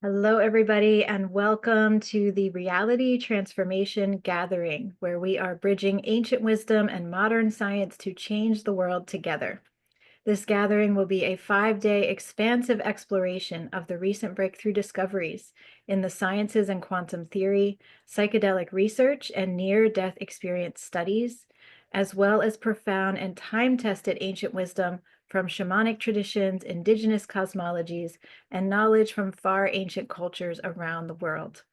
Hello, everybody, and welcome to the Reality Transformation Gathering, where we are bridging ancient wisdom and modern science to change the world together. This gathering will be a 5-day expansive exploration of the recent breakthrough discoveries in the sciences and quantum theory, psychedelic research, and near-death experience studies, as well as profound and time-tested ancient wisdom from shamanic traditions, indigenous cosmologies, and knowledge from far ancient cultures around the world.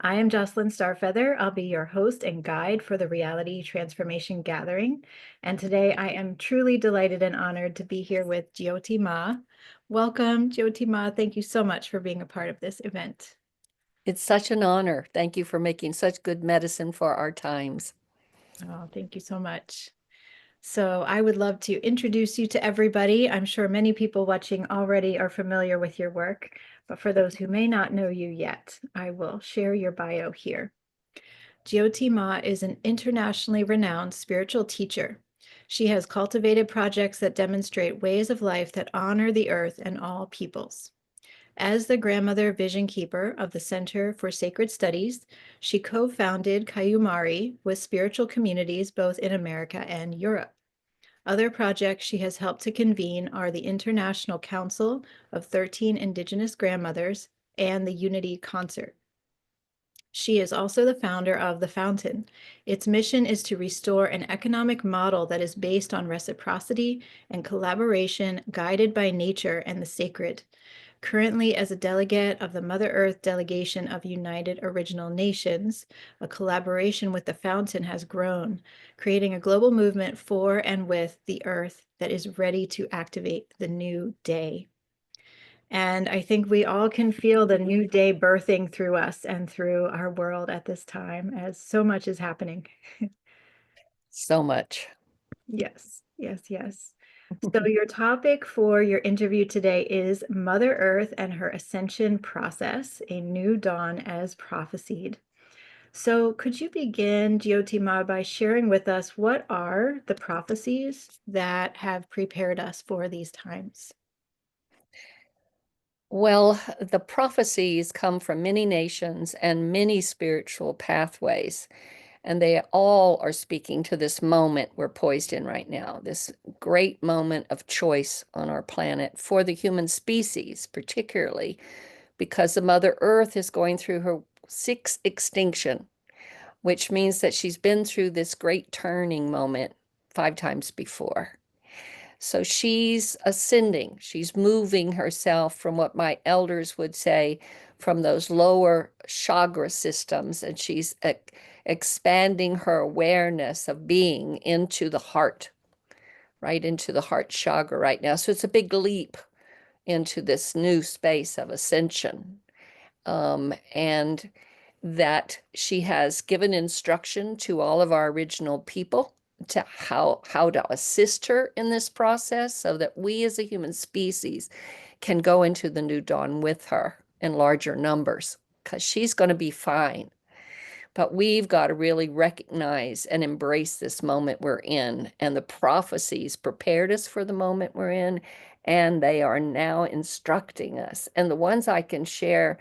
I am Jocelyn Starfeather. I'll be your host and guide for the Reality Transformation Gathering. And today I am truly delighted and honored to be here with Jyoti Ma. Welcome, Jyoti Ma. Thank you so much for being a part of this event. It's such an honor. Thank you for making such good medicine for our times. Oh, thank you so much. So I would love to introduce you to everybody. I'm sure many people watching already are familiar with your work, but for those who may not know you yet, I will share your bio here. Jyoti Ma is an internationally renowned spiritual teacher. She has cultivated projects that demonstrate ways of life that honor the earth and all peoples. As the grandmother vision keeper of the Center for Sacred Studies, she co-founded Kayumari with spiritual communities both in America and Europe. Other projects she has helped to convene are the International Council of 13 Indigenous Grandmothers and the Unity Concert. She is also the founder of The Fountain. Its mission is to restore an economic model that is based on reciprocity and collaboration, guided by nature and the sacred. Currently, as a delegate of the Mother Earth Delegation of United Original Nations, a collaboration with The Fountain has grown, creating a global movement for and with the earth that is ready to activate the new day. And I think we all can feel the new day birthing through us and through our world at this time, as so much is happening. So much. Yes, yes, yes. So your topic for your interview today is Mother Earth and her Ascension Process, a New Dawn as Prophesied. So could you begin, Jyoti Ma, by sharing with us what are the prophecies that have prepared us for these times? Well, the prophecies come from many nations and many spiritual pathways, and they all are speaking to this moment we're poised in right now, this great moment of choice on our planet for the human species, particularly because the Mother Earth is going through her sixth extinction, which means that she's been through this great turning moment 5 times before. So she's ascending, she's moving herself from what my elders would say from those lower chakra systems, and she's expanding her awareness of being into the heart, right into the heart chakra right now. So it's a big leap into this new space of ascension. And that she has given instruction to all of our original people to how to assist her in this process so that we as a human species can go into the new dawn with her in larger numbers, because she's going to be fine. But we've got to really recognize and embrace this moment we're in. And the prophecies prepared us for the moment we're in, and they are now instructing us. And the ones I can share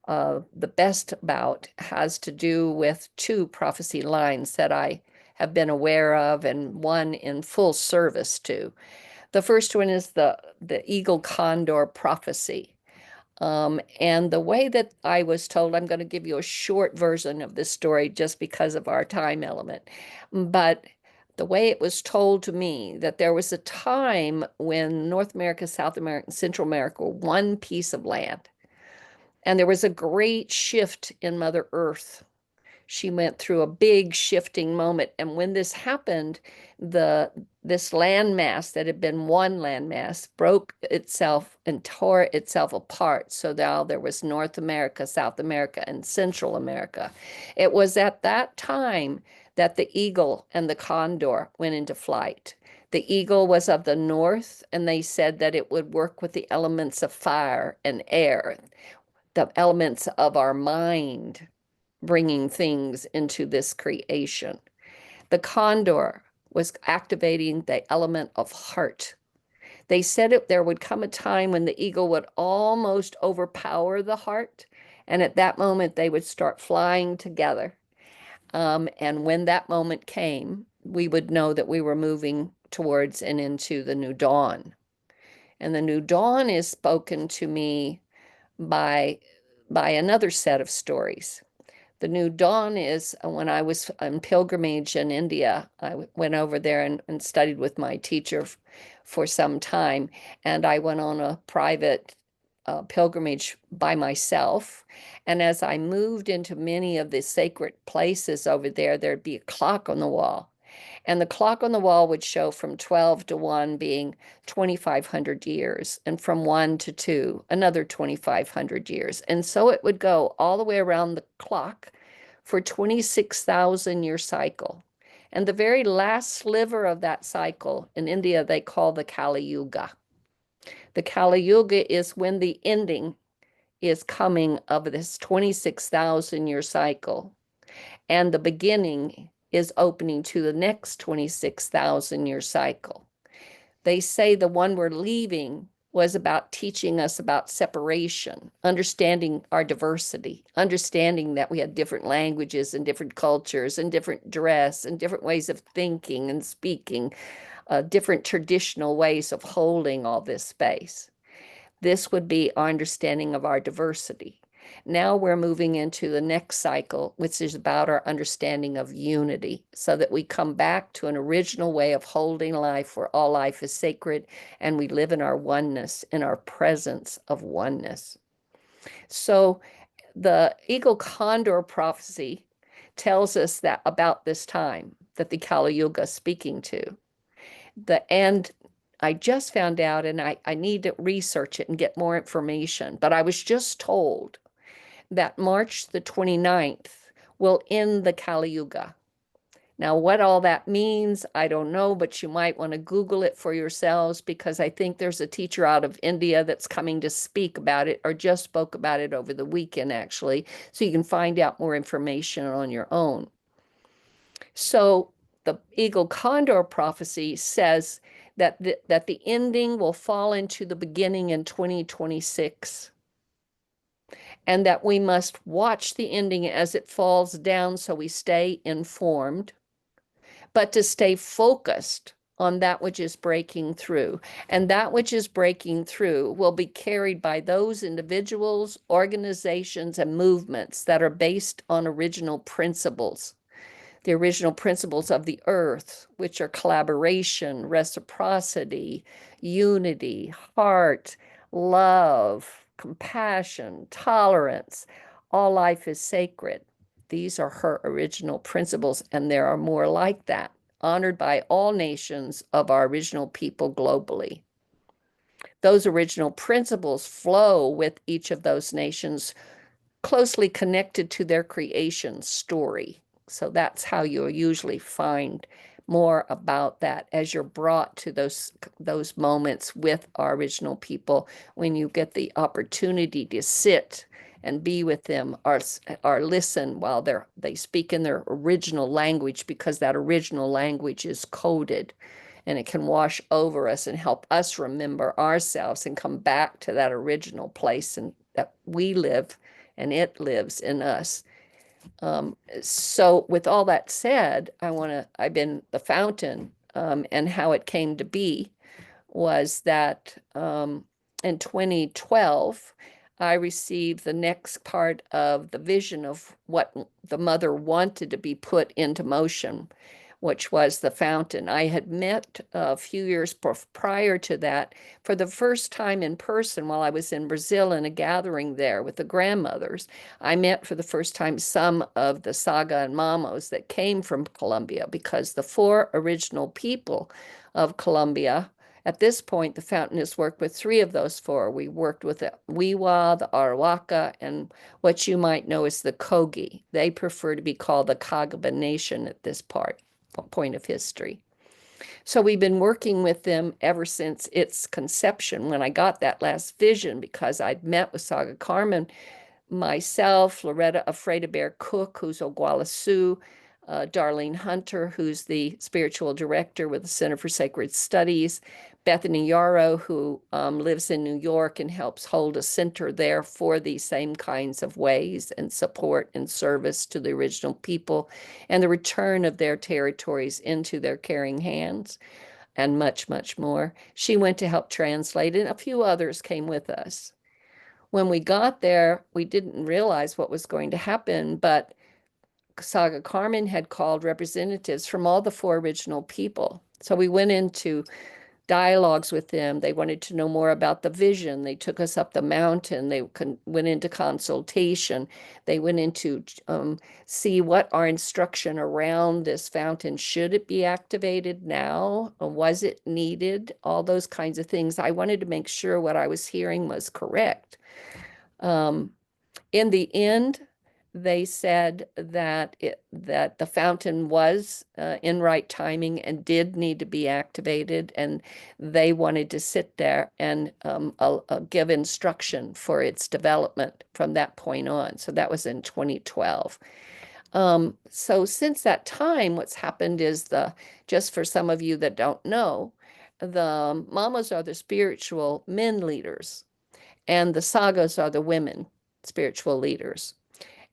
the best about has to do with 2 prophecy lines that I have been aware of and one in full service to. The first one is the eagle condor prophecy. And the way that I was told, I'm going to give you a short version of this story just because of our time element. But the way it was told to me, that there was a time when North America, South America, and Central America were one piece of land. And there was a great shift in Mother Earth. She went through a big shifting moment. And when this happened, this landmass that had been one landmass broke itself and tore itself apart. So now there was North America, South America, and Central America. It was at that time that the eagle and the condor went into flight. The eagle was of the north, and they said that it would work with the elements of fire and air, the elements of our mind, bringing things into this creation. The condor was activating the element of heart, They said there would come a time when the eagle would almost overpower the heart, and at that moment they would start flying together. And when that moment came, we would know that we were moving towards and into the new dawn. And the new dawn is spoken to me by another set of stories. The new dawn is when I was on pilgrimage in India. I went over there and studied with my teacher for some time, and I went on a private pilgrimage by myself. And as I moved into many of the sacred places over there, there'd be a clock on the wall. And the clock on the wall would show from 12 to 1 being 2,500 years, and from 1 to 2, another 2,500 years. And so it would go all the way around the clock for 26,000-year cycle. And the very last sliver of that cycle in India, they call the Kali Yuga. The Kali Yuga is when the ending is coming of this 26,000-year cycle, and the beginning is opening to the next 26,000-year cycle. They say the one we're leaving was about teaching us about separation, understanding our diversity, understanding that we had different languages and different cultures and different dress and different ways of thinking and speaking, different traditional ways of holding all this space. This would be our understanding of our diversity. Now we're moving into the next cycle, which is about our understanding of unity, so that we come back to an original way of holding life where all life is sacred and we live in our oneness, in our presence of oneness. So the Eagle Condor prophecy tells us that about this time that the Kali Yuga is speaking to. And I just found out, and I need to research it and get more information, but I was just told that March the 29th will end the Kali Yuga. Now, what all that means, I don't know, but you might want to Google it for yourselves, because I think there's a teacher out of India that's coming to speak about it, or just spoke about it over the weekend, actually, so you can find out more information on your own. So the Eagle Condor prophecy says that the ending will fall into the beginning in 2026, and that we must watch the ending as it falls down so we stay informed, but to stay focused on that which is breaking through. And that which is breaking through will be carried by those individuals, organizations, and movements that are based on original principles. The original principles of the earth, which are collaboration, reciprocity, unity, heart, love, compassion, tolerance. All life is sacred. These are her original principles, and there are more like that, honored by all nations of our original people globally. Those original principles flow with each of those nations, closely connected to their creation story. So that's how you'll usually find more about that as you're brought to those moments with our original people, when you get the opportunity to sit and be with them, or listen while they speak in their original language, because that original language is coded and it can wash over us and help us remember ourselves and come back to that original place, and that we live and it lives in us. So with all that said, I've been the fountain, and how it came to be was that in 2012, I received the next part of the vision of what the mother wanted to be put into motion, which was the fountain. I had met a few years prior to that for the first time in person while I was in Brazil in a gathering there with the grandmothers. I met for the first time some of the Saga and Mamos that came from Colombia, because the 4 original people of Colombia, at this point, the fountain has worked with 3 of those 4. We worked with the Wiwa, the Arawaka, and what you might know as the Kogi. They prefer to be called the Kagaba Nation at this point of history. So we've been working with them ever since its conception. When I got that last vision, because I'd met with Saga Carmen, myself, Loretta Afraid Bear Cook, who's Oguala Sioux, Darlene Hunter, who's the spiritual director with the Center for Sacred Studies, Bethany Yarrow, who lives in New York and helps hold a center there for these same kinds of ways and support and service to the original people and the return of their territories into their caring hands, and much, much more. She went to help translate, and a few others came with us. When we got there, we didn't realize what was going to happen, but Saga Carmen had called representatives from all the four original people. So we went into dialogues with them. They wanted to know more about the vision. They took us up the mountain. They went into consultation. They went into see what our instruction around this fountain. Should it be activated now? Was it needed? All those kinds of things. I wanted to make sure what I was hearing was correct. In the end, they said that the fountain was in right timing and did need to be activated, and they wanted to sit there and give instruction for its development from that point on. So that was in 2012. So since that time, what's happened is just for some of you that don't know, the mamas are the spiritual men leaders, and the sagas are the women spiritual leaders.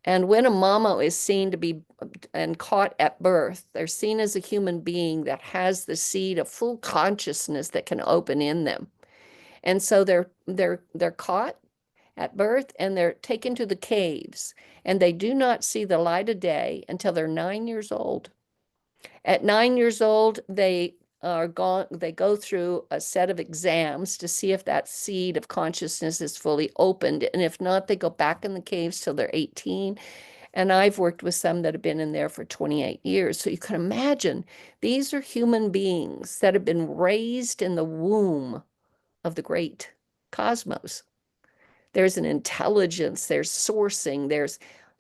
And when a mama is seen to be and caught at birth, they're seen as a human being that has the seed of full consciousness that can open in them. And so they're caught at birth and they're taken to the caves, and they do not see the light of day until they're 9 years old. At 9 years old, they go through a set of exams to see if that seed of consciousness is fully opened. And if not, they go back in the caves till they're 18. And I've worked with some that have been in there for 28 years. So you can imagine these are human beings that have been raised in the womb of the great cosmos. There's an intelligence, there's sourcing, there's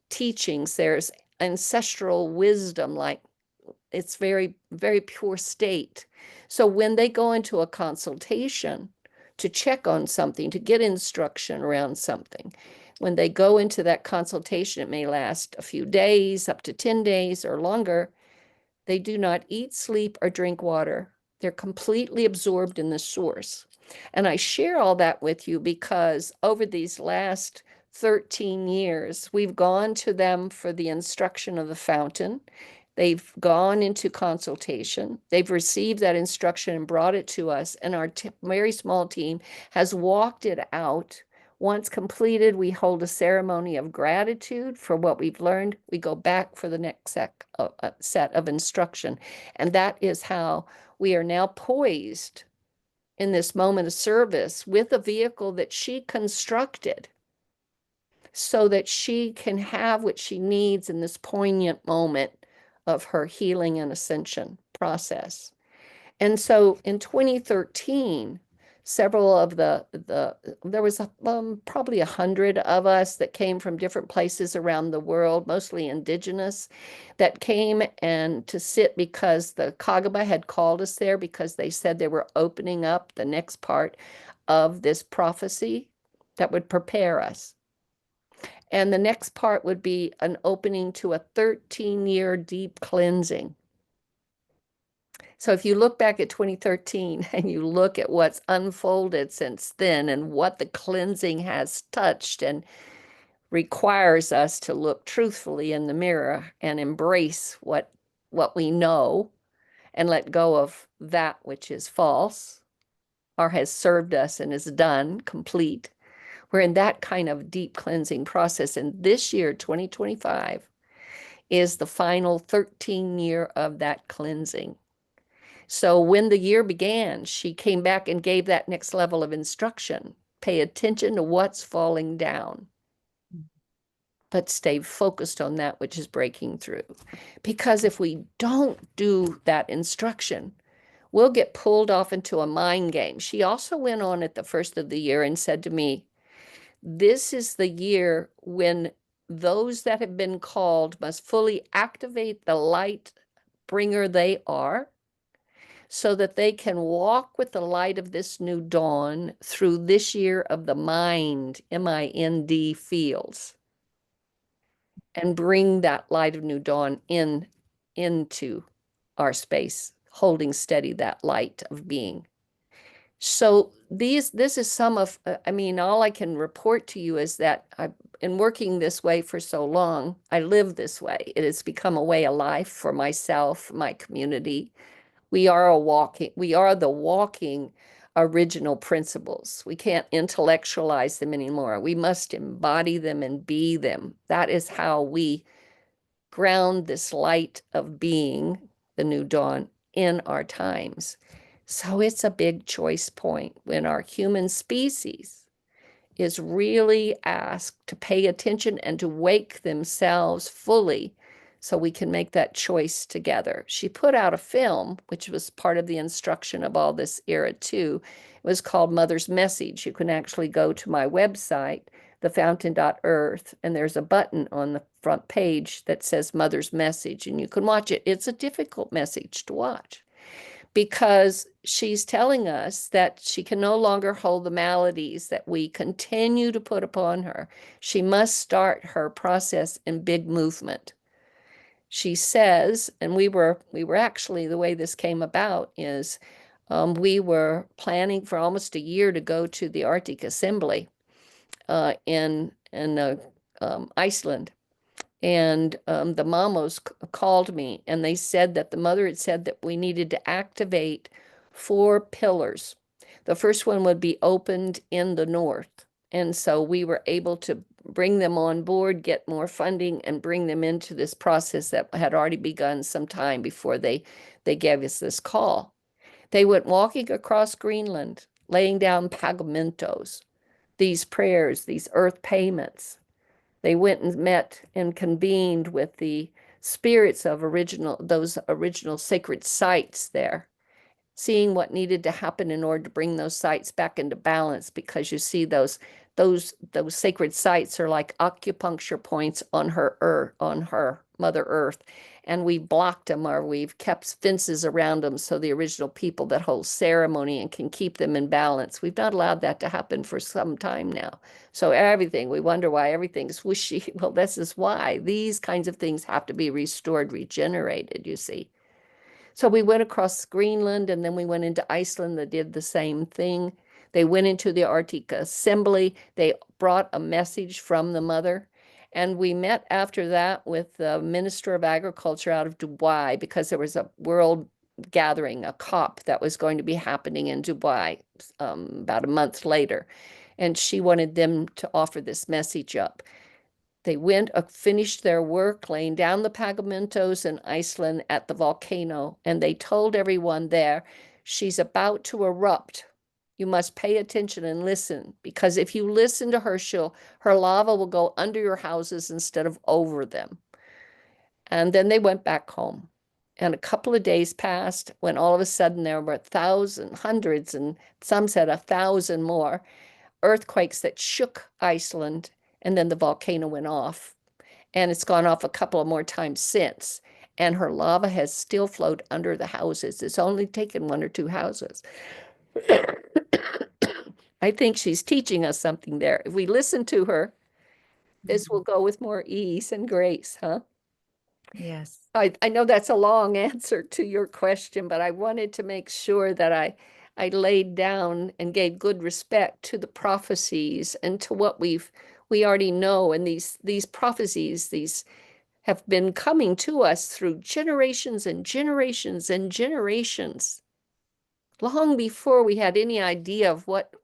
teachings, there's ancestral wisdom, like it's very, very pure state. So when they go into a consultation to check on something, to get instruction around something, when they go into that consultation, it may last a few days, up to 10 days or longer. They do not eat, sleep, or drink water. They're completely absorbed in the source. And I share all that with you because over these last 13 years, we've gone to them for the instruction of the fountain. They've gone into consultation. They've received that instruction and brought it to us. And our very small team has walked it out. Once completed, we hold a ceremony of gratitude for what we've learned. We go back for the next set of instruction. And that is how we are now poised in this moment of service with a vehicle that she constructed so that she can have what she needs in this poignant moment of her healing and ascension process. And so in 2013, several of there was probably 100 of us that came from different places around the world, mostly indigenous, that came and to sit because the Kagaba had called us there because they said they were opening up the next part of this prophecy that would prepare us. And the next part would be an opening to a 13-year deep cleansing. So if you look back at 2013 and you look at what's unfolded since then and what the cleansing has touched and requires us to look truthfully in the mirror and embrace what we know and let go of that which is false or has served us and is done, complete. We're in that kind of deep cleansing process. And this year, 2025, is the final 13 year of that cleansing. So when the year began, she came back and gave that next level of instruction. Pay attention to what's falling down, but stay focused on that which is breaking through. Because if we don't do that instruction, we'll get pulled off into a mind game. She also went on at the first of the year and said to me, this is the year when those that have been called must fully activate the light bringer they are, so that they can walk with the light of this new dawn through this year of the mind, M-I-N-D fields, and bring that light of new dawn in into our space, holding steady that light of being. So this is some of, I mean, all I can report to you is that I've been working this way for so long. I live this way. It has become a way of life for myself, my community. We are the walking original principles. We can't intellectualize them anymore. We must embody them and be them. That is how we ground this light of being, the new dawn, in our times. So it's a big choice point when our human species is really asked to pay attention and to wake themselves fully so we can make that choice together. She put out a film, which was part of the instruction of all this era too. It was called Mother's Message. You can actually go to my website, thefountain.earth, and there's a button on the front page that says Mother's Message, and you can watch it. It's a difficult message to watch because she's telling us that she can no longer hold the maladies that we continue to put upon her. She must start her process in big movement. She says, and we were actually, the way this came about is we were planning for almost a year to go to the Arctic Assembly in Iceland. And the mamos called me and they said that the mother had said that we needed to activate 4 pillars. The first one would be opened in the north. And so we were able to bring them on board, get more funding, and bring them into this process that had already begun some time before they gave us this call. They went walking across Greenland, laying down pagamentos, these prayers, these earth payments. They went and met and convened with the spirits of those original sacred sites there, seeing what needed to happen in order to bring those sites back into balance, because you see those sacred sites are like acupuncture points on her earth, on her Mother Earth, and we blocked them, or we've kept fences around them so the original people that hold ceremony and can keep them in balance. We've not allowed that to happen for some time now. So everything, we wonder why everything's whooshy. Well, this is why. These kinds of things have to be restored, regenerated, you see. So we went across Greenland, and then we went into Iceland that did the same thing. They went into the Arctic Assembly. They brought a message from the mother. And we met after that with the Minister of Agriculture out of Dubai, because there was a world gathering, a COP that was going to be happening in Dubai about a month later. And she wanted them to offer this message up. They went, finished their work laying down the pagamentos in Iceland at the volcano, and they told everyone there, she's about to erupt. You must pay attention and listen, because if you listen to her, her lava will go under your houses instead of over them. And then they went back home. And a couple of days passed when all of a sudden there were 1,000, hundreds, and some said 1,000 more earthquakes that shook Iceland, and then the volcano went off. And it's gone off a couple of more times since. And her lava has still flowed under the houses. It's only taken 1 or 2 houses. I think she's teaching us something there. If we listen to her, this will go with more ease and grace, huh? Yes. I know that's a long answer to your question, but I wanted to make sure that I laid down and gave good respect to the prophecies and to what we already know. And these prophecies, these have been coming to us through generations and generations and generations, long before we had any idea of what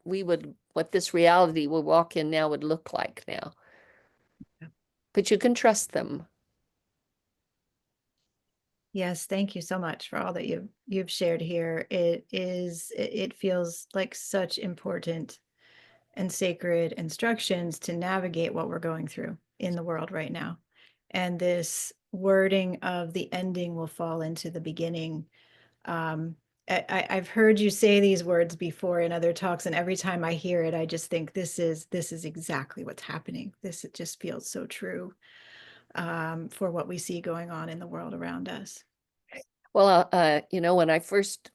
this reality we walk in now would look like now. But you can trust them. Yes, thank you so much for all that you've shared here. It feels like such important and sacred instructions to navigate what we're going through in the world right now. And this wording of the ending will fall into the beginning. I've heard you say these words before in other talks, and every time I hear it, I just think this is exactly what's happening. It just feels so true for what we see going on in the world around us. Well, when I first,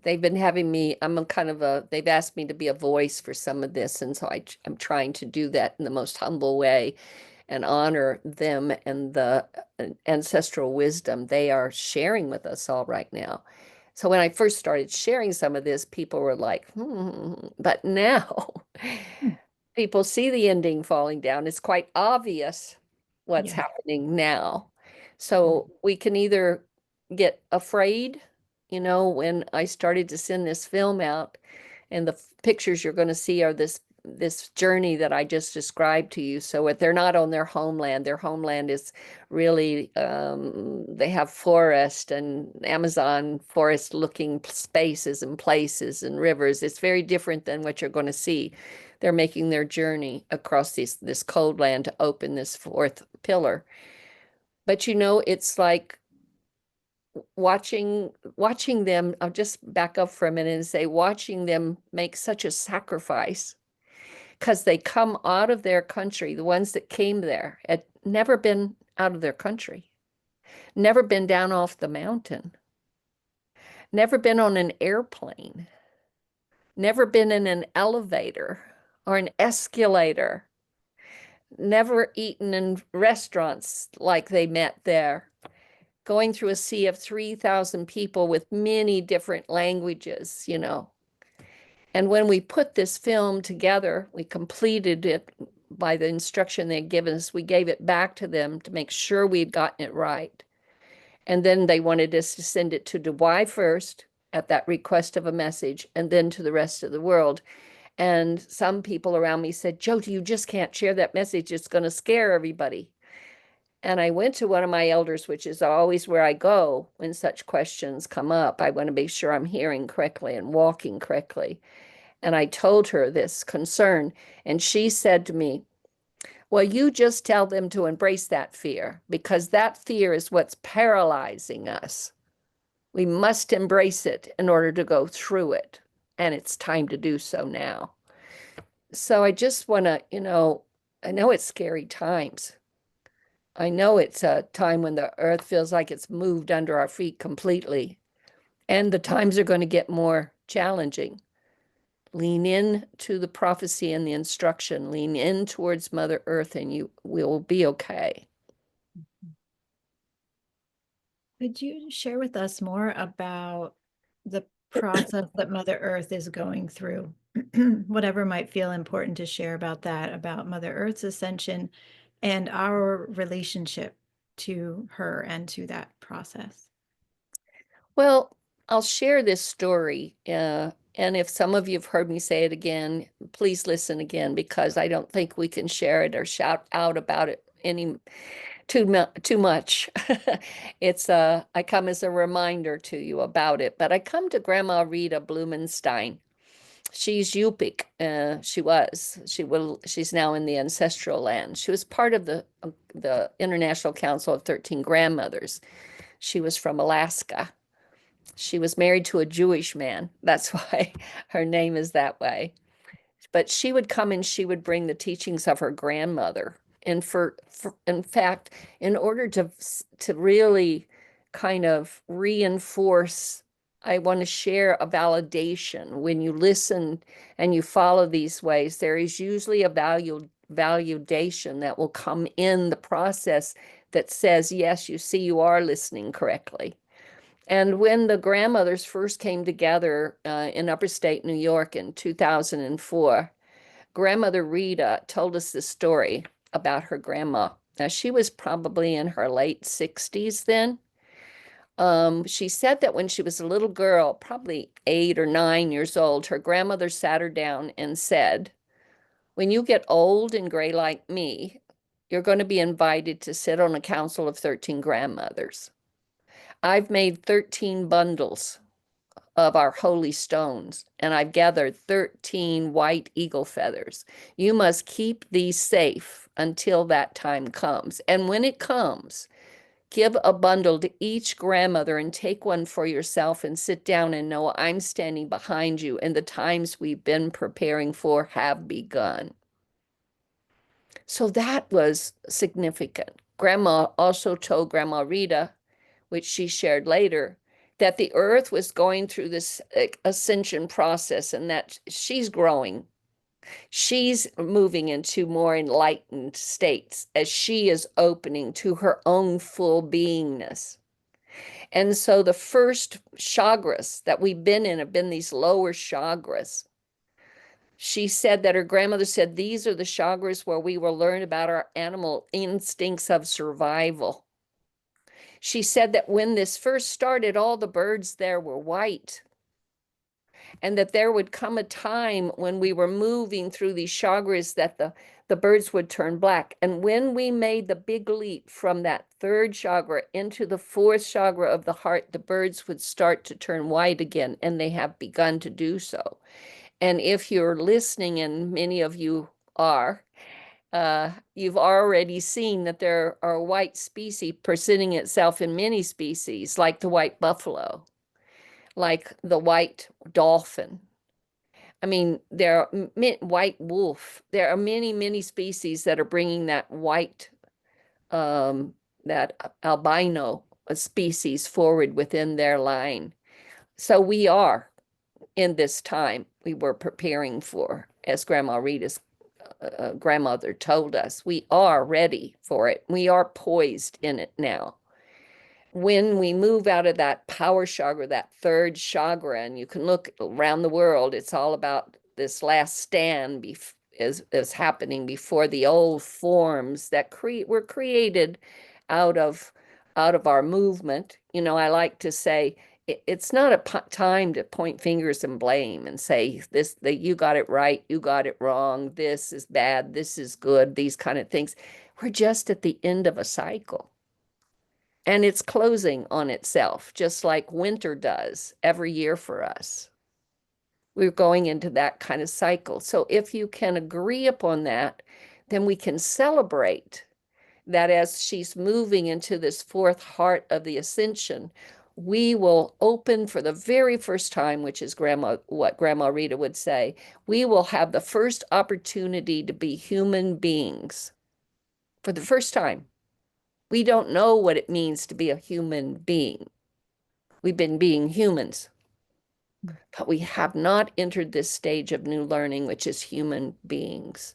they've been having me, they've asked me to be a voice for some of this. And so I'm trying to do that in the most humble way. and honor them and the ancestral wisdom they are sharing with us all right now. So when I first started sharing some of this, people were like, but now Mm. people see the ending falling down. It's quite obvious what's Yeah. happening now. So we can either get afraid, when I started to send this film out, and the pictures you're going to see are this journey that I just described to you. So if they're not on their homeland is really, they have forest and Amazon forest looking spaces and places and rivers. It's very different than what you're going to see. They're making their journey across this cold land to open this fourth pillar. But it's like watching them. I'll just back up for a minute and say, watching them make such a sacrifice, because they come out of their country. The ones that came there had never been out of their country, never been down off the mountain, never been on an airplane, never been in an elevator or an escalator, never eaten in restaurants like they met there, going through a sea of 3,000 people with many different languages. And when we put this film together, we completed it by the instruction they'd given us. We gave it back to them to make sure we'd gotten it right. And then they wanted us to send it to Dubai first at that request of a message, and then to the rest of the world. And some people around me said, Jyoti, you just can't share that message. It's going to scare everybody. And I went to one of my elders, which is always where I go when such questions come up. I want to be sure I'm hearing correctly and walking correctly. And I told her this concern. And she said to me, well, you just tell them to embrace that fear, because that fear is what's paralyzing us. We must embrace it in order to go through it. And it's time to do so now. So I just want to, I know it's scary times. I know it's a time when the earth feels like it's moved under our feet completely. And the times are going to get more challenging. Lean in to the prophecy and the instruction. Lean in towards Mother Earth, and you will be okay. Could you share with us more about the process that Mother Earth is going through? Whatever might feel important to share about that, about Mother Earth's ascension and our relationship to her and to that process. Well, I'll share this story. And if some of you have heard me say it again, please listen again, because I don't think we can share it or shout out about it too much. I come as a reminder to you about it, but I come to Grandma Rita Blumenstein. She's Yupik. She's now in the ancestral land. She was part of the International Council of 13 Grandmothers. She was from Alaska. She was married to a Jewish man. That's why her name is that way. But she would come and she would bring the teachings of her grandmother. And in fact, in order to really kind of reinforce, I want to share a validation. When you listen and you follow these ways, there is usually a validation that will come in the process that says, yes, you see, you are listening correctly. And when the grandmothers first came together in upstate New York in 2004, Grandmother Rita told us this story about her grandma. Now, she was probably in her late 60s then. She said that when she was a little girl, probably 8 or 9 years old, her grandmother sat her down and said, when you get old and gray like me, you're going to be invited to sit on a council of 13 grandmothers. I've made 13 bundles of our holy stones, and I've gathered 13 white eagle feathers. You must keep these safe until that time comes. And when it comes, give a bundle to each grandmother and take one for yourself and sit down and know I'm standing behind you, and the times we've been preparing for have begun. So that was significant. Grandma also told Grandma Rita, which she shared later, that the earth was going through this ascension process and that she's growing She's moving into more enlightened states as she is opening to her own full beingness. And so the first chakras that we've been in have been these lower chakras. She said that her grandmother said these are the chakras where we will learn about our animal instincts of survival. She said that when this first started, all the birds there were white, and that there would come a time when we were moving through these chakras that the birds would turn black. And when we made the big leap from that third chakra into the fourth chakra of the heart, the birds would start to turn white again, and they have begun to do so. And if you're listening, and many of you are, you've already seen that there are white species presenting itself in many species, like the white buffalo, like the white dolphin. I mean, there are white wolf. There are many, many species that are bringing that white, that albino species forward within their line. So we are in this time we were preparing for, as Grandma Rita's grandmother told us, we are ready for it. We are poised in it now. When we move out of that power chakra, that third chakra, and you can look around the world, it's all about this last stand is happening before the old forms that were created out of our movement. You know, I like to say it's not a time to point fingers and blame and say this, that you got it right, you got it wrong, this is bad, this is good, these kind of things. We're just at the end of a cycle. And it's closing on itself, just like winter does every year for us. We're going into that kind of cycle. So if you can agree upon that, then we can celebrate that as she's moving into this fourth heart of the ascension, we will open for the very first time, which is what Grandma Rita would say, we will have the first opportunity to be human beings for the first time. We don't know what it means to be a human being. We've been being humans, but we have not entered this stage of new learning, which is human beings.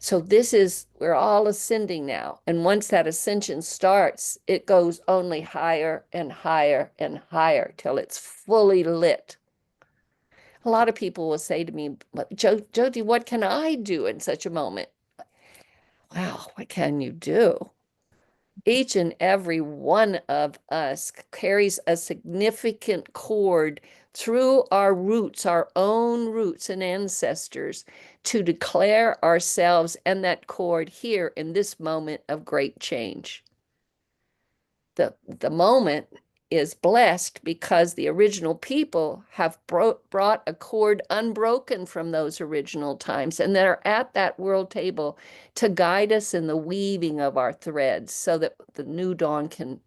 So this is, we're all ascending now. And once that ascension starts, it goes only higher and higher and higher till it's fully lit. A lot of people will say to me, but Jyoti, what can I do in such a moment? Wow, what can you do? Each and every one of us carries a significant cord through our roots, our own roots and ancestors, to declare ourselves and that cord here in this moment of great change. The moment is blessed because the original people have brought a cord unbroken from those original times, and they're at that world table to guide us in the weaving of our threads so that the new dawn can,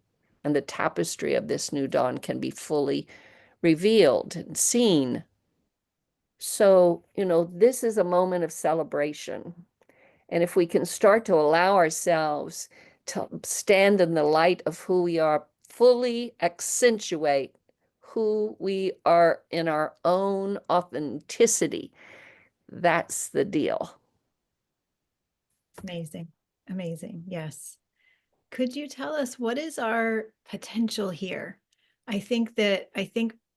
and the tapestry of this new dawn can be fully revealed and seen. So, you know, this is a moment of celebration. And if we can start to allow ourselves to stand in the light of who we are, fully accentuate who we are in our own authenticity, that's the deal. Amazing. Amazing. Yes. Could you tell us what is our potential here? I think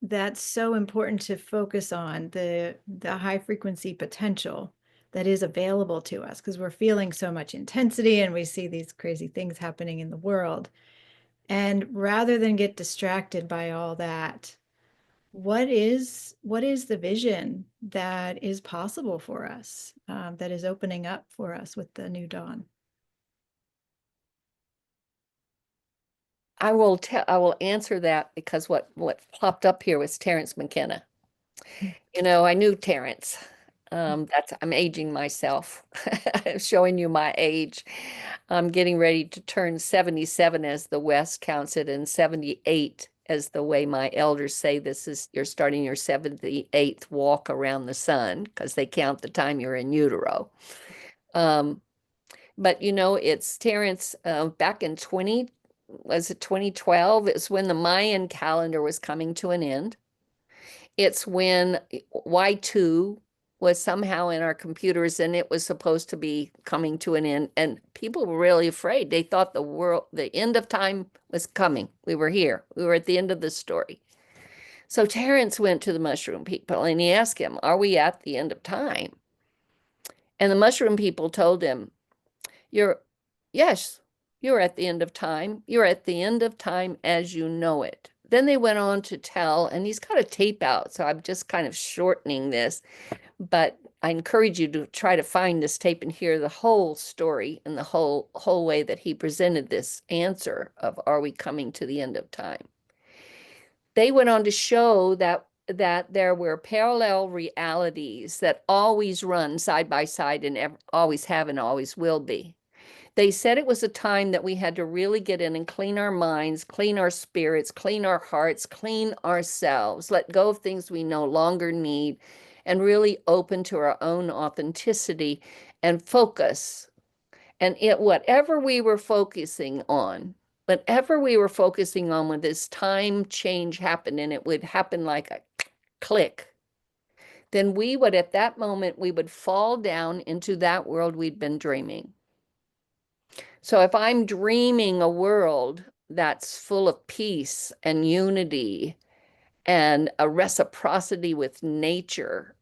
that's so important to focus on the high frequency potential that is available to us, because we're feeling so much intensity and we see these crazy things happening in the world. And rather than get distracted by all that, what is the vision that is possible for us, that is opening up for us with the new dawn? I will answer that because what popped up here was Terence McKenna. You know, I knew Terence. I'm aging myself, showing you my age. I'm getting ready to turn 77 as the West counts it, and 78 as the way my elders say this is, you're starting your 78th walk around the sun because they count the time you're in utero. But you know, it's Terence, back in 2012? It's when the Mayan calendar was coming to an end. It's when Y2 was somehow in our computers, and it was supposed to be coming to an end. And people were really afraid. They thought the end of time was coming. We were here. We were at the end of the story. So Terence went to the mushroom people and he asked him, "Are we at the end of time?" And the mushroom people told him, "You're, yes, you're at the end of time. You're at the end of time as you know it." Then they went on to tell, and he's got a tape out, so I'm just kind of shortening this, but I encourage you to try to find this tape and hear the whole story and the whole way that he presented this answer of, are we coming to the end of time? They went on to show that there were parallel realities that always run side by side and always have and always will be. They said it was a time that we had to really get in and clean our minds, clean our spirits, clean our hearts, clean ourselves, let go of things we no longer need, and really open to our own authenticity and focus. And whatever we were focusing on, when this time change happened, and it would happen like a click, then we would, at that moment, we would fall down into that world we'd been dreaming. So if I'm dreaming a world that's full of peace and unity and a reciprocity with nature,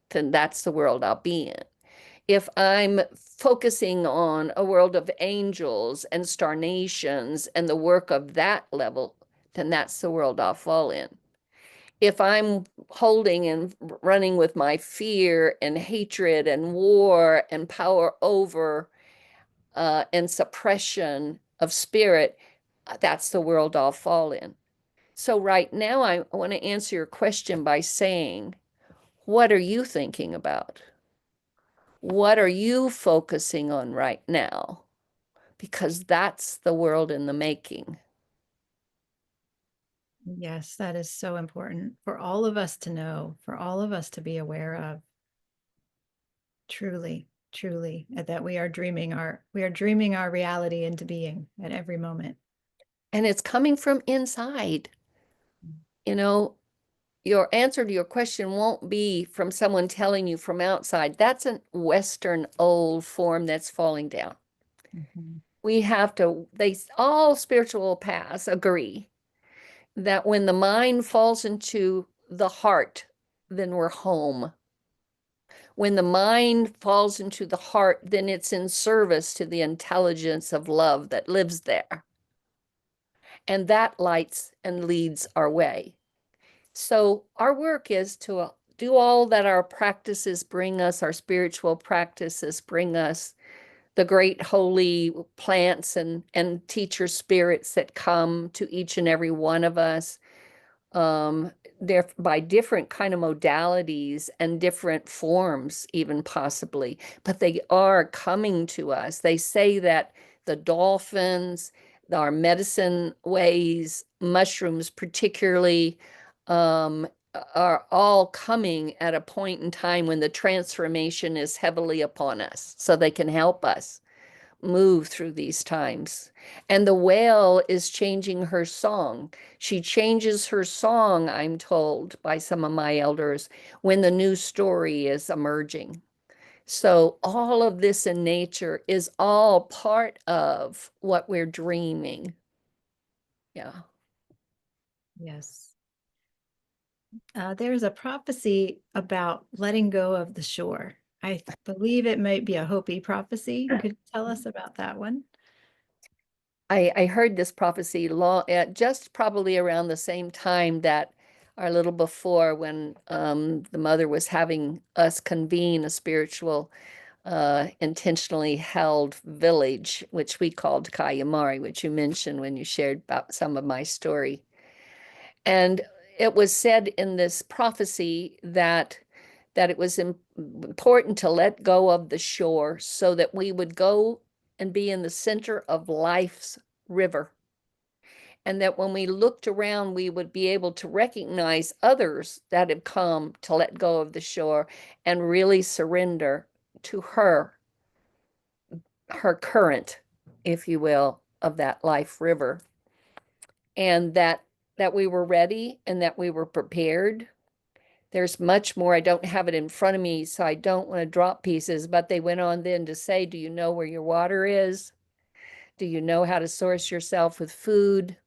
then that's the world I'll be in. If I'm focusing on a world of angels and star nations and the work of that level, then that's the world I'll fall in. If I'm holding and running with my fear and hatred and war and power over and suppression of spirit, that's the world I'll fall in. So right now, I want to answer your question by saying, what are you thinking about? What are you focusing on right now? Because that's the world in the making. Yes, that is so important for all of us to know, for all of us to be aware of. Truly, truly, that we are dreaming our reality into being at every moment. And it's coming from inside. You know, your answer to your question won't be from someone telling you from outside. That's a Western old form that's falling down. Mhm. We have to, all spiritual paths agree that when the mind falls into the heart, then we're home. When the mind falls into the heart, then it's in service to the intelligence of love that lives there. And that lights and leads our way. So our work is to do all that our practices bring us, our spiritual practices bring us, the great holy plants and teacher spirits that come to each and every one of us, by different kind of modalities and different forms, even possibly, but they are coming to us. They say that the dolphins, our medicine ways, mushrooms particularly, are all coming at a point in time when the transformation is heavily upon us, so they can help us move through these times. And the whale is changing her song. She changes her song, I'm told by some of my elders, when the new story is emerging. So all of this in nature is all part of what we're dreaming. Yeah. Yes. There's a prophecy about letting go of the shore. I believe it might be a Hopi prophecy. Could you tell us about that one? I heard this prophecy just probably around the same time that our little before, when the mother was having us convene a spiritual, intentionally held village, which we called Kayamari, which you mentioned when you shared about some of my story. And it was said in this prophecy that it was important to let go of the shore so that we would go and be in the center of life's river. And that when we looked around, we would be able to recognize others that had come to let go of the shore and really surrender to her current, if you will, of that life river. And that we were ready and that we were prepared There's much more. I don't have it in front of me, so I don't want to drop pieces, but they went on then to say, do you know where your water is? Do you know how to source yourself with food?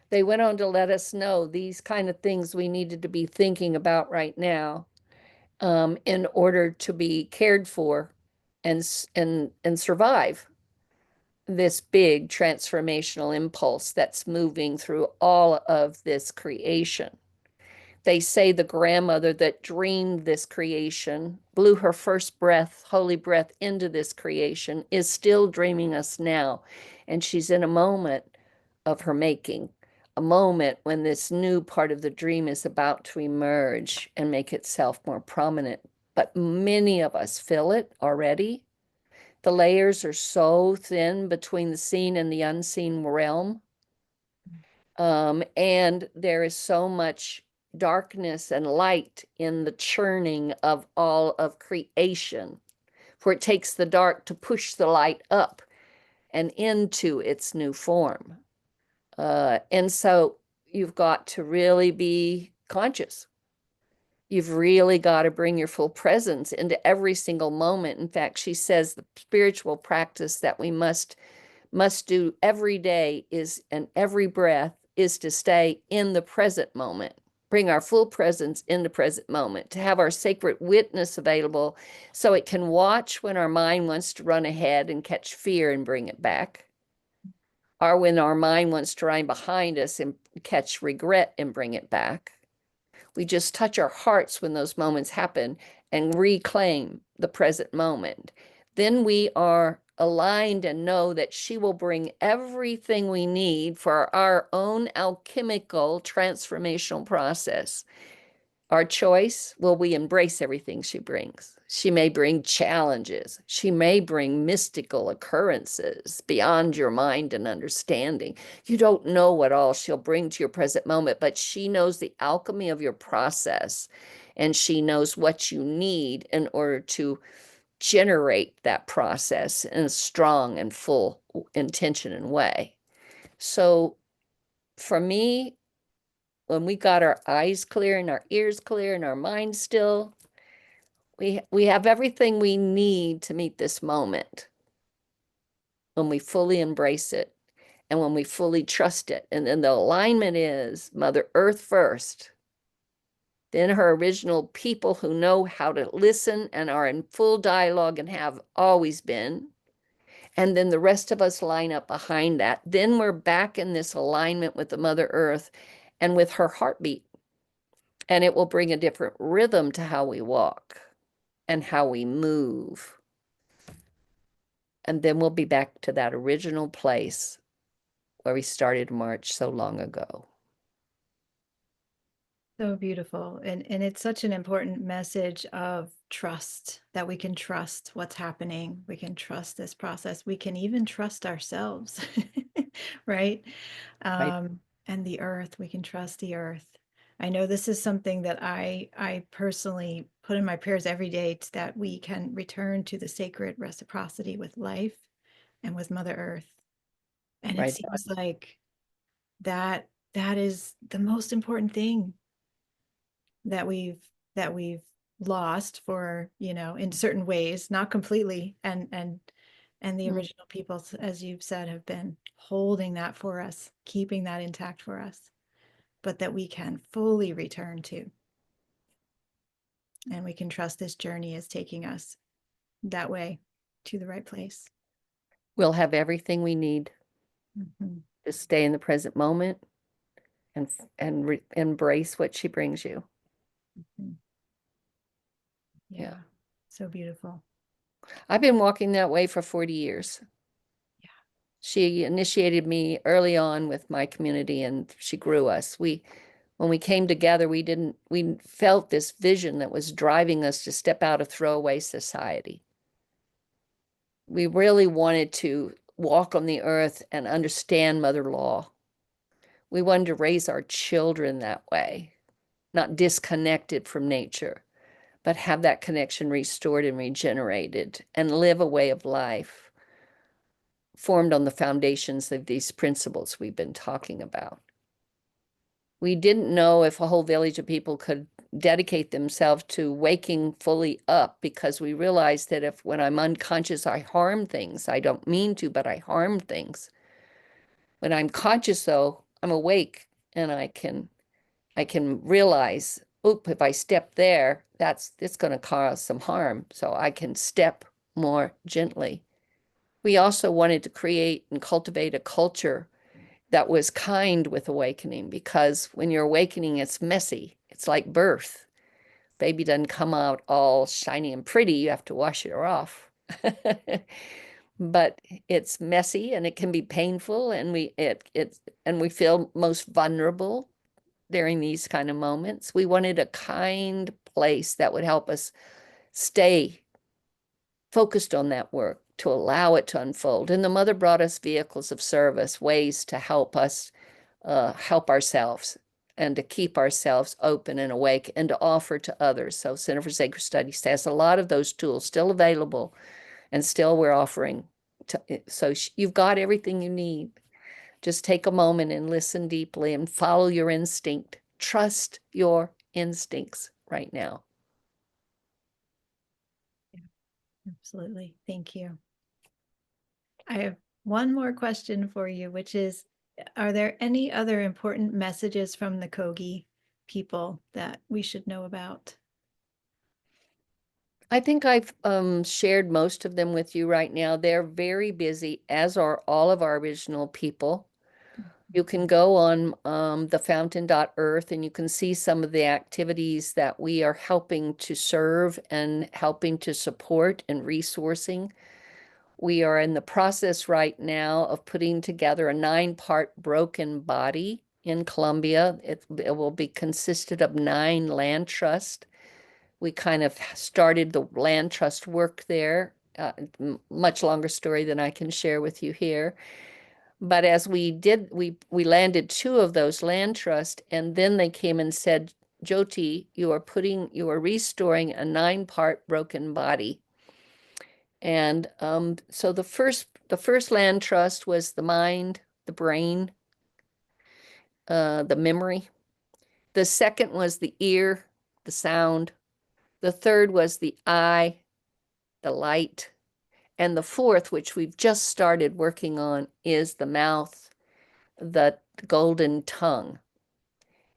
They went on to let us know these kind of things we needed to be thinking about right now, in order to be cared for and survive this big transformational impulse that's moving through all of this creation. They say the grandmother that dreamed this creation, blew her first breath, holy breath, into this creation, is still dreaming us now. And she's in a moment of her making, a moment when this new part of the dream is about to emerge and make itself more prominent. But many of us feel it already. The layers are so thin between the seen and the unseen realm. And there is so much darkness and light in the churning of all of creation, for it takes the dark to push the light up and into its new form. And so you've got to really be conscious. You've really got to bring your full presence into every single moment. In fact, she says the spiritual practice that we must do every day is, and every breath is, to stay in the present moment, bring our full presence in the present moment, to have our sacred witness available so it can watch when our mind wants to run ahead and catch fear and bring it back, or when our mind wants to run behind us and catch regret and bring it back. We just touch our hearts when those moments happen and reclaim the present moment. Then we are aligned and know that she will bring everything we need for our own alchemical transformational process. Our choice, will we embrace everything she brings? She may bring challenges. She may bring mystical occurrences beyond your mind and understanding. You don't know what all she'll bring to your present moment, but she knows the alchemy of your process, and she knows what you need in order to generate that process in a strong and full intention and way. So for me, when we got our eyes clear and our ears clear and our mind still, we have everything we need to meet this moment when we fully embrace it and when we fully trust it. And then the alignment is Mother Earth first, then her original people who know how to listen and are in full dialogue and have always been. And then the rest of us line up behind that. Then we're back in this alignment with the Mother Earth and with her heartbeat. And it will bring a different rhythm to how we walk and how we move. And then we'll be back to that original place where we started March so long ago. So beautiful. And it's such an important message of trust, that we can trust what's happening. We can trust this process. We can even trust ourselves, right? Right, And the earth, we can trust the earth. I know this is something that I personally put in my prayers every day, that we can return to the sacred reciprocity with life and with Mother Earth. And it right. seems like that is the most important thing that we've lost, for, in certain ways, not completely. And the Mm. original peoples, as you've said, have been holding that for us, keeping that intact for us, but that we can fully return to. And we can trust this journey is taking us that way, to the right place. We'll have everything we need Mhm. to stay in the present moment and embrace what she brings you. Mhm. Yeah. Yeah, so beautiful. I've been walking that way for 40 years. Yeah. She initiated me early on with my community and she grew us. When we came together, we felt this vision that was driving us to step out of throwaway society. We really wanted to walk on the earth and understand Mother Law. We wanted to raise our children that way, not disconnected from nature, but have that connection restored and regenerated and live a way of life formed on the foundations of these principles we've been talking about. We didn't know if a whole village of people could dedicate themselves to waking fully up, because we realized that if when I'm unconscious, I harm things. I don't mean to, but I harm things. When I'm conscious, though, I'm awake and I can realize, oop, if I step there, it's going to cause some harm. So I can step more gently. We also wanted to create and cultivate a culture that was kind with awakening, because when you're awakening, it's messy. It's like birth. Baby doesn't come out all shiny and pretty. You have to wash it off. But it's messy and it can be painful, and we feel most vulnerable during these kind of moments. We wanted a kind place that would help us stay focused on that work, to allow it to unfold. And the mother brought us vehicles of service, ways to help us help ourselves and to keep ourselves open and awake and to offer to others. So Center for Sacred Studies has a lot of those tools still available, and still we're offering. So you've got everything you need. Just take a moment and listen deeply and follow your instinct. Trust your instincts right now. Absolutely. Thank you. I have one more question for you, which is, are there any other important messages from the Kogi people that we should know about? I think I've shared most of them with you right now. They're very busy, as are all of our original people. You can go on thefountain.earth and you can see some of the activities that we are helping to serve and helping to support and resourcing. We are in the process right now of putting together a 9-part broken body in Colombia. It will be consisted of 9 land trusts. We kind of started the land trust work there. Much longer story than I can share with you here. But as we did, we landed 2 of those land trusts, and then they came and said, Jyoti, you are restoring a 9-part broken body. And so the first land trust was the mind, the brain, the memory. The second was the ear, the sound. The third was the eye, the light. And the fourth, which we've just started working on, is the mouth, the golden tongue.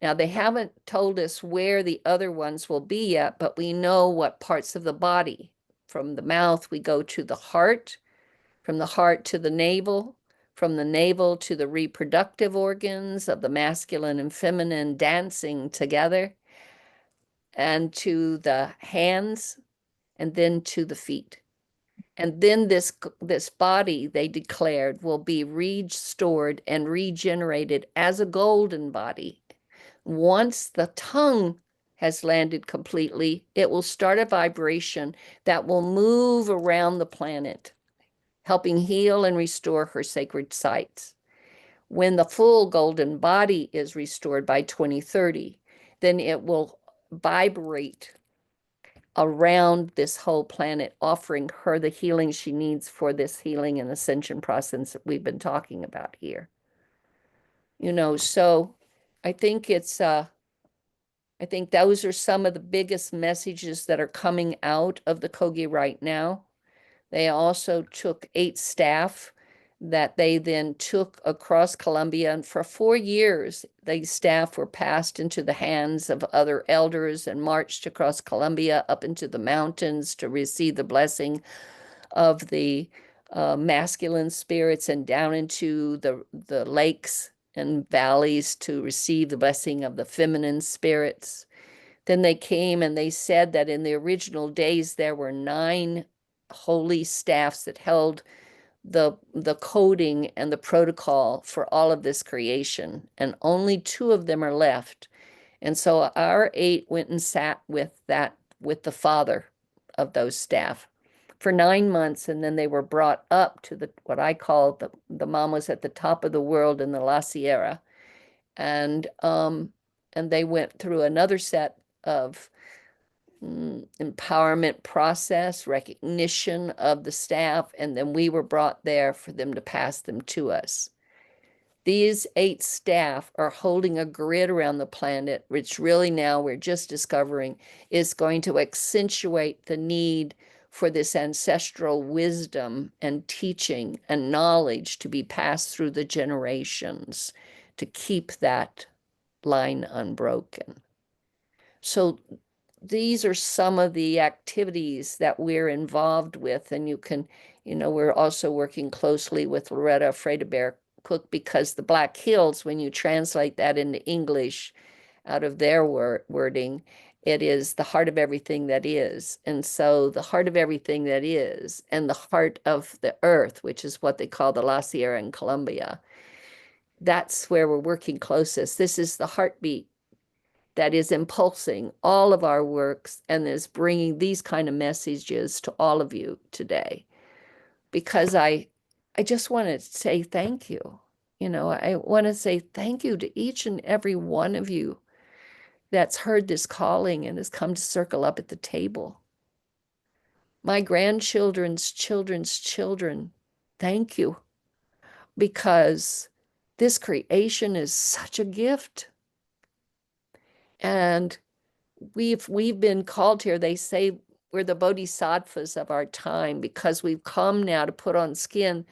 Now, they haven't told us where the other ones will be yet, but we know what parts of the body. From the mouth, we go to the heart, from the heart to the navel, from the navel to the reproductive organs of the masculine and feminine dancing together, and to the hands, and then to the feet. And then this body, they declared, will be restored and regenerated as a golden body. Once the tongue has landed completely, it will start a vibration that will move around the planet, helping heal and restore her sacred sites. When the full golden body is restored by 2030, then it will vibrate around this whole planet, offering her the healing she needs for this healing and ascension process that we've been talking about here. So I think I think those are some of the biggest messages that are coming out of the Kogi right now. They also took 8 staff that they then took across Colombia. And for 4 years, these staff were passed into the hands of other elders and marched across Colombia up into the mountains to receive the blessing of the masculine spirits, and down into the lakes and valleys to receive the blessing of the feminine spirits. Then they came and they said that in the original days, there were 9 holy staffs that held the coding and the protocol for all of this creation, and only 2 of them are left. And so our 8 went and sat with the father of those staff for 9 months, and then they were brought up to what I call the mamas at the top of the world in the La Sierra, and they went through another set of empowerment process, recognition of the staff, and then we were brought there for them to pass them to us. These 8 staff are holding a grid around the planet, which really now we're just discovering is going to accentuate the need for this ancestral wisdom and teaching and knowledge to be passed through the generations to keep that line unbroken. So these are some of the activities that we're involved with. And we're also working closely with Loretta Freydeberg Cook, because the Black Hills, when you translate that into English out of their wording, it is the heart of everything that is. And so the heart of everything that is, and the heart of the earth, which is what they call the La Sierra in Colombia, that's where we're working closest. This is the heartbeat that is impulsing all of our works and is bringing these kind of messages to all of you today. Because I just want to say thank you. I want to say thank you to each and every one of you that's heard this calling and has come to circle up at the table. My grandchildren's children's children, thank you, because this creation is such a gift. And we've been called here. They say we're the bodhisattvas of our time, because we've come now to put on skin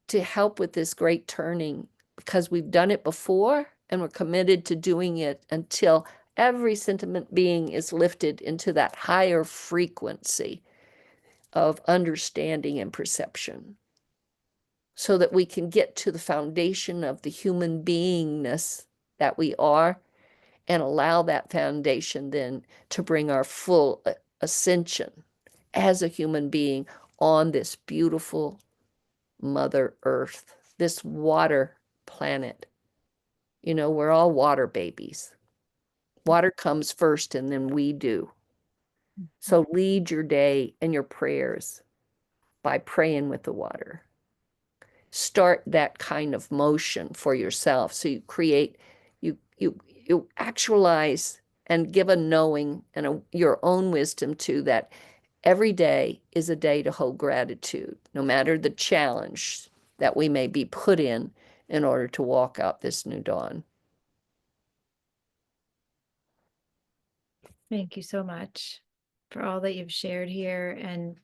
to help with this great turning, because we've done it before and we're committed to doing it until every sentient being is lifted into that higher frequency of understanding and perception, so that we can get to the foundation of the human beingness that we are, and allow that foundation then to bring our full ascension as a human being on this beautiful Mother Earth, this water planet. We're all water babies. Water comes first and then we do. So lead your day and your prayers by praying with the water. Start that kind of motion for yourself, so you create, you actualize and give a knowing and your own wisdom to that. Every day is a day to hold gratitude, no matter the challenge that we may be put in order to walk out this new dawn. Thank you so much for all that you've shared here, and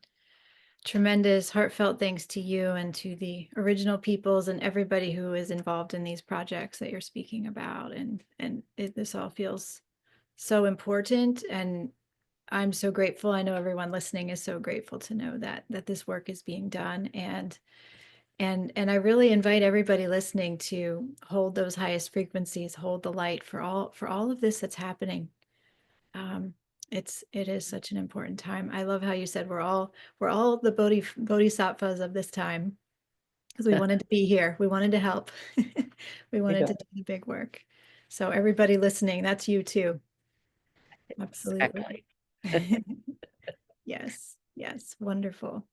tremendous heartfelt thanks to you and to the original peoples and everybody who is involved in these projects that you're speaking about. This all feels so important, and I'm so grateful. I know everyone listening is so grateful to know that this work is being done. And I really invite everybody listening to hold those highest frequencies, hold the light for all of this that's happening. It is such an important time. I love how you said we're all the bodhisattvas of this time, because we wanted to be here. We wanted to help. We wanted to do the big work. So everybody listening, that's you too. Absolutely. Exactly. Yes. Yes. Wonderful.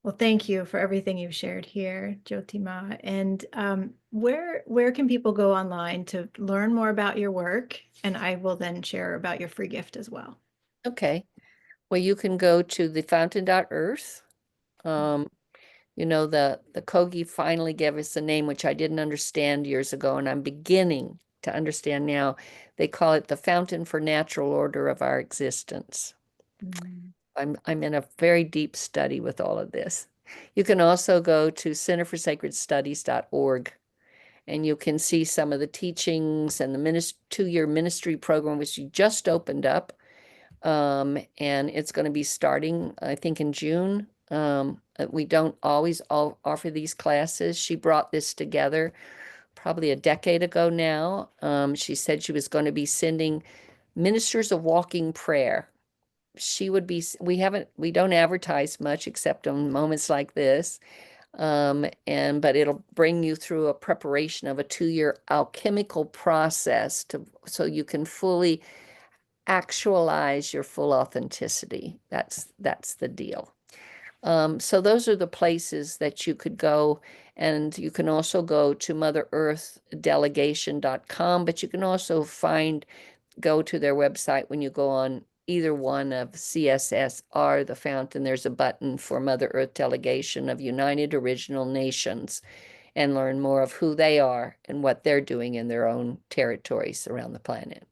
Well, thank you for everything you've shared here, Jyoti Ma. And where can people go online to learn more about your work? And I will then share about your free gift as well. Okay. Well, you can go to the fountain.earth. The Kogi finally gave us a name, which I didn't understand years ago, and I'm beginning to understand now. They call it the Fountain for Natural Order of Our Existence. Mm. I'm in a very deep study with all of this. You can also go to centerforsacredstudies.org, and you can see some of the teachings and the 2-year ministry program, which you just opened up. And it's going to be starting, I think, in June. We don't always offer these classes. She brought this together probably a decade ago now. She said she was going to be sending ministers of walking prayer. We don't advertise much except on moments like this. But it'll bring you through a preparation of a 2-year alchemical process so you can fully actualize your full authenticity. That's the deal. So those are the places that you could go. And you can also go to motherearthdelegation.com, but you can also go to their website when you go on either one of CSSR, the fountain. There's a button for Mother Earth Delegation of United Original Nations. and learn more of who they are and what they're doing in their own territories around the planet.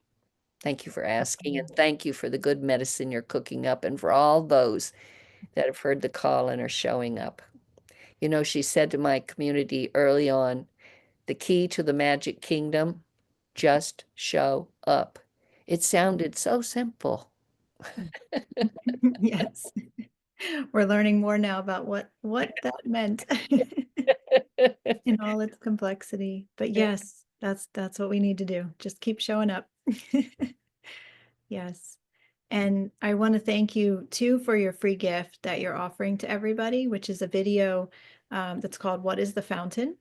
Thank you for asking, and thank you for the good medicine you're cooking up, and for all those that have heard the call and are showing up. You know, she said to my community early on, the key to the magic kingdom, just show up. It sounded so simple. Yes. We're learning more now about what that meant in all its complexity. But yes, that's what we need to do. Just keep showing up. Yes. And I want to thank you too for your free gift that you're offering to everybody, which is a video that's called What is the Fountain?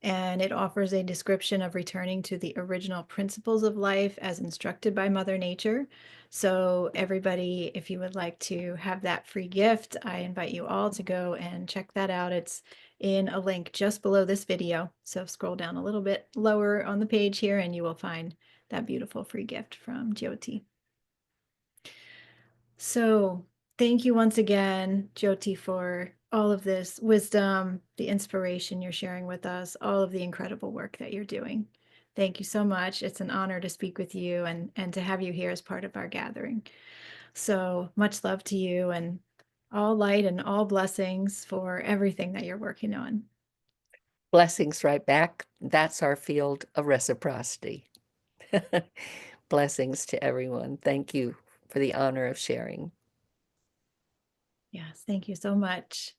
And it offers a description of returning to the original principles of life as instructed by Mother Nature. So everybody, if you would like to have that free gift, I invite you all to go and check that out. It's in a link just below this video. So scroll down a little bit lower on the page here and you will find that beautiful free gift from Jyoti. So thank you once again, Jyoti, for all of this wisdom, the inspiration you're sharing with us, all of the incredible work that you're doing. Thank you so much. It's an honor to speak with you and to have you here as part of our gathering. So much love to you and all light and all blessings for everything that you're working on. Blessings right back. That's our field of reciprocity. Blessings to everyone. Thank you for the honor of sharing. Yes, thank you so much.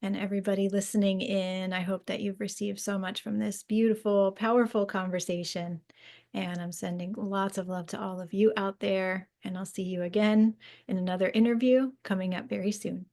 And everybody listening in, I hope that you've received so much from this beautiful, powerful conversation. And I'm sending lots of love to all of you out there. And I'll see you again in another interview coming up very soon.